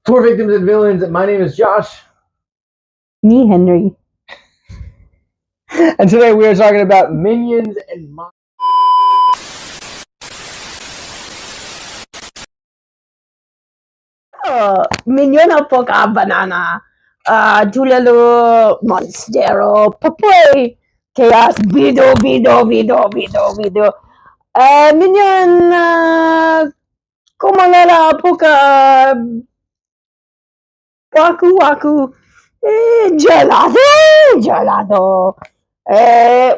For Victims and Villains, my name is Josh. Me, Henry. And today we are talking about Minions and Minyona po ka banana. Tulalo monstero papoy. Chaos bido. Minyon kumalala po ka waku. Gelato.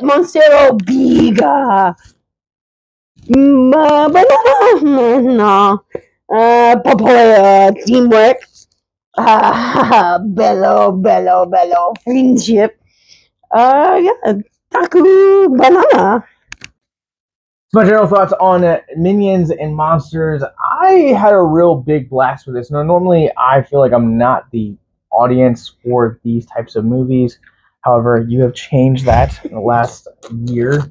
Monstero biga. Banana. Papaya teamwork. Bello. Friendship. Yeah. Taku banana. my general thoughts on Minions and Monsters. I had a real big blast with this. Now, normally, I feel like I'm not the audience for these types of movies. However, you have changed that in the last year.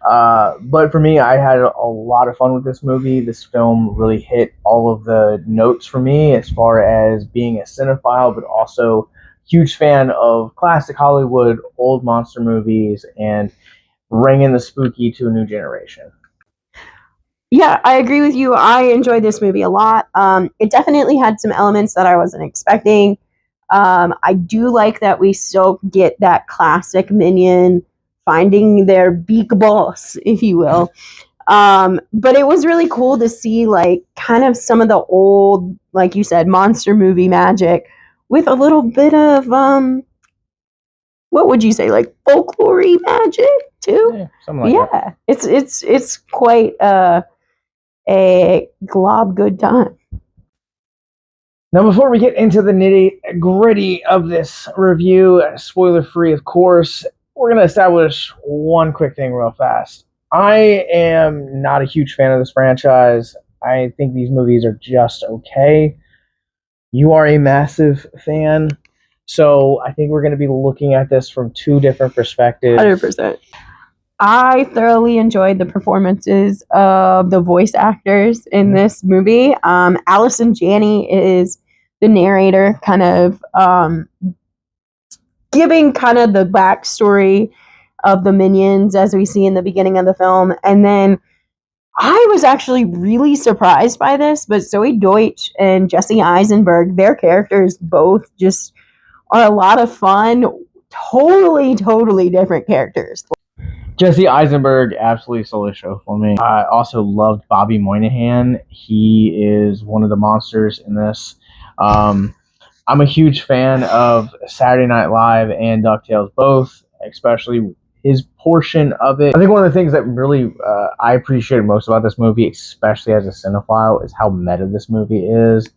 But for me, I had a lot of fun with this movie. This film really hit all of the notes for me as far as being a cinephile, but also huge fan of classic Hollywood, old monster movies, and bringing the spooky to a new generation. Yeah, I agree with you. I enjoyed this movie a lot. It definitely had some elements that I wasn't expecting. I do like that we still get that classic Minion finding their big boss, if you will. But it was really cool to see like kind of some of the old, like you said, monster movie magic with a little bit of what would you say, like folklore magic too? Yeah, something like that. It's quite a glob good time. Now, before we get into the nitty gritty of this review, spoiler free, of course, we're going to establish one quick thing real fast. I am not a huge fan of this franchise. I think these movies are just okay. You are a massive fan. So I think we're going to be looking at this from two different perspectives. 100%. I thoroughly enjoyed the performances of the voice actors in this movie. Allison Janney is the narrator, kind of giving kind of the backstory of the Minions as we see in the beginning of the film. And then I was actually really surprised by this, but Zoe Deutsch and Jesse Eisenberg, their characters both just are a lot of fun. Totally different characters. Jesse Eisenberg absolutely stole the show for me. I also loved Bobby Moynihan. He is one of the monsters in this. I'm a huge fan of Saturday Night Live and DuckTales both, especially his portion of it. I think one of the things that really I appreciated most about this movie, especially as a cinephile, is how meta this movie is,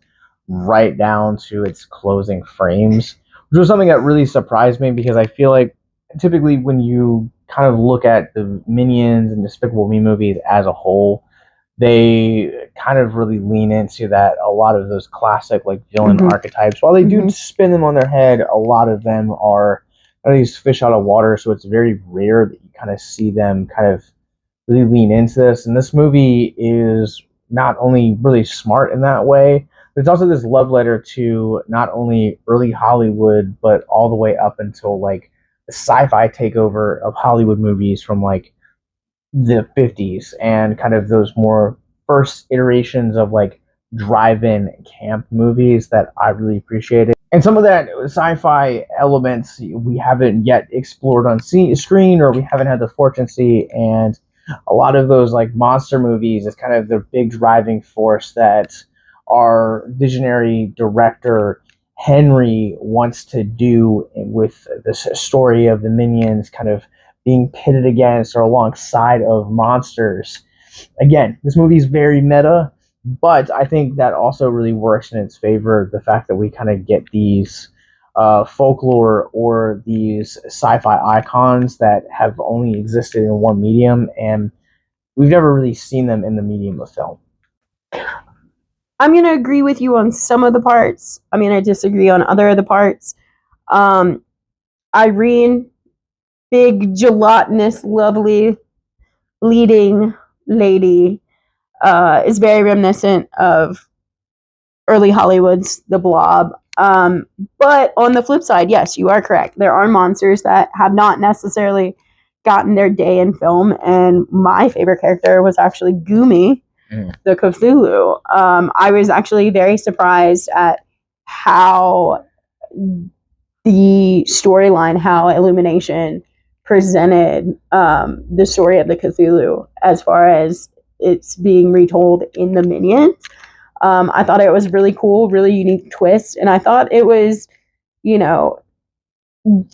right down to its closing frames, which was something that really surprised me because I feel like typically when you kind of look at the Minions and Despicable Me movies as a whole, they kind of really lean into that. A lot of those classic like villain archetypes, while they do spin them on their head, a lot of them are these fish out of water. So it's very rare that you kind of see them kind of really lean into this. And this movie is not only really smart in that way, but it's also this love letter to not only early Hollywood, but all the way up until like the sci-fi takeover of Hollywood movies from like the 50s and kind of those more first iterations of like drive-in camp movies that I really appreciated. And some of that sci-fi elements we haven't yet explored on screen, or we haven't had the fortune to see. And a lot of those like monster movies is kind of the big driving force that our visionary director Henry wants to do with this story of the Minions kind of being pitted against or alongside of monsters. Again, this movie is very meta, but I think that also really works in its favor. The fact that we kind of get these folklore or these sci-fi icons that have only existed in one medium, and we've never really seen them in the medium of film. I'm going to agree with you on some of the parts. I mean, I disagree on other of the parts. Irene, big, gelatinous, lovely, leading lady, is very reminiscent of early Hollywood's The Blob. But on the flip side, yes, you are correct. There are monsters that have not necessarily gotten their day in film, and my favorite character was actually Goomy, the Cthulhu. I was actually very surprised at how the storyline, how Illumination presented the story of the Cthulhu as far as it's being retold in the Minions. I thought it was really cool, really unique twist, and I thought it was,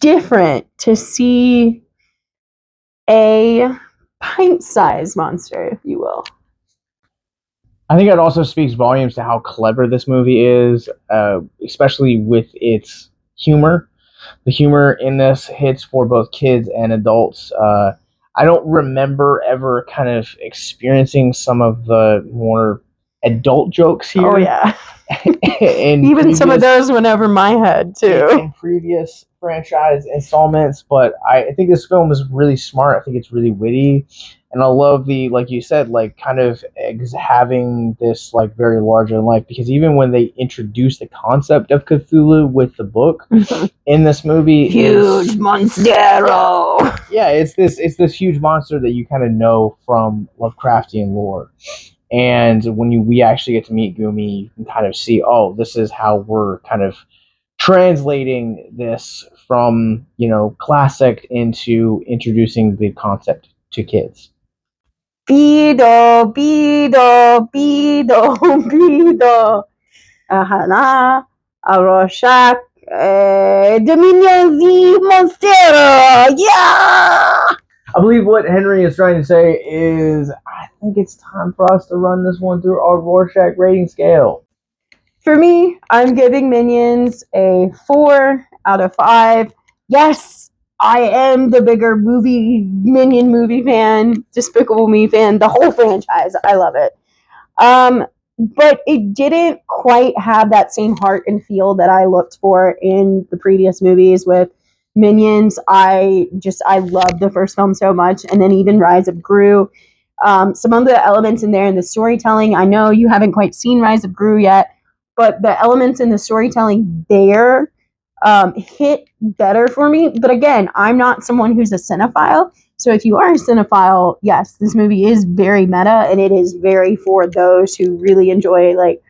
different to see a pint-sized monster, if you will. I think it also speaks volumes to how clever this movie is, especially with its humor. The humor in this hits for both kids and adults. I don't remember ever kind of experiencing some of the more adult jokes here. Oh, yeah. Even some of those went over my head, too. In previous franchise installments, but I think this film is really smart. I think it's really witty. And I love the, like you said, like kind of having this like very larger than life, because even when they introduce the concept of Cthulhu with the book in this movie, huge monstero. Yeah, it's this huge monster that you kind of know from Lovecraftian lore. And when we actually get to meet Goomy, you can kind of see, oh, this is how we're kind of translating this from, classic into introducing the concept to kids. Bido, bido, bido, bido. Ahana, Aroshak, Dominion Z Monstero. Yeah! I believe what Henry is trying to say is, I think it's time for us to run this one through our Rorschach rating scale. For me, I'm giving Minions a 4 out of 5. Yes, I am the bigger Minion movie fan, Despicable Me fan, the whole franchise. I love it. But it didn't quite have that same heart and feel that I looked for in the previous movies with Minions. I loved the first film so much, and then even Rise of Gru. Some of the elements in there in the storytelling, I know you haven't quite seen Rise of Gru yet, but the elements in the storytelling there hit better for me. But again, I'm not someone who's a cinephile. So if you are a cinephile, yes, this movie is very meta, and it is very for those who really enjoy like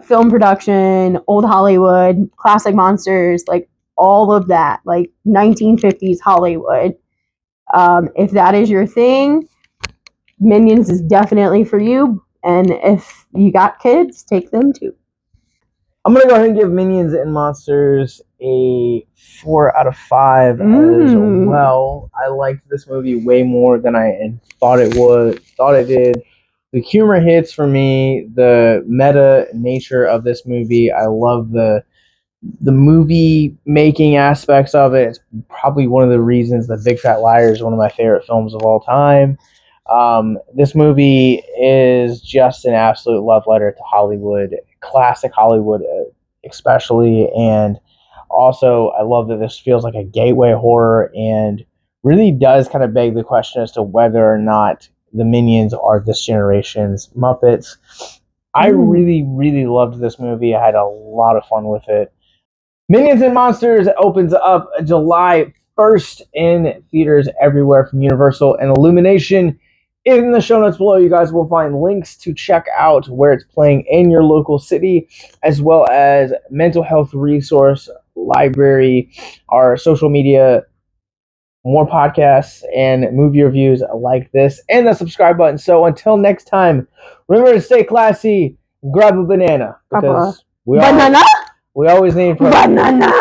film production, old Hollywood, classic monsters, like all of that, like 1950s Hollywood. If that is your thing, Minions is definitely for you. And if you got kids, take them too. I'm going to go ahead and give Minions and Monsters a 4 out of 5 as well. I liked this movie way more than I thought it did. The humor hits for me, the meta nature of this movie. I love the movie making aspects of it. It's probably one of the reasons that Big Fat Liar is one of my favorite films of all time. This movie is just an absolute love letter to Hollywood, classic Hollywood especially, and also I love that this feels like a gateway horror and really does kind of beg the question as to whether or not the Minions are this generation's Muppets. I really, really loved this movie. I had a lot of fun with it. Minions and Monsters opens up July 1st in theaters everywhere from Universal and Illumination. In the show notes below, you guys will find links to check out where it's playing in your local city, as well as mental health resource library, our social media, more podcasts, and movie reviews like this, and the subscribe button. So until next time, remember to stay classy, grab a banana, because we always need banana.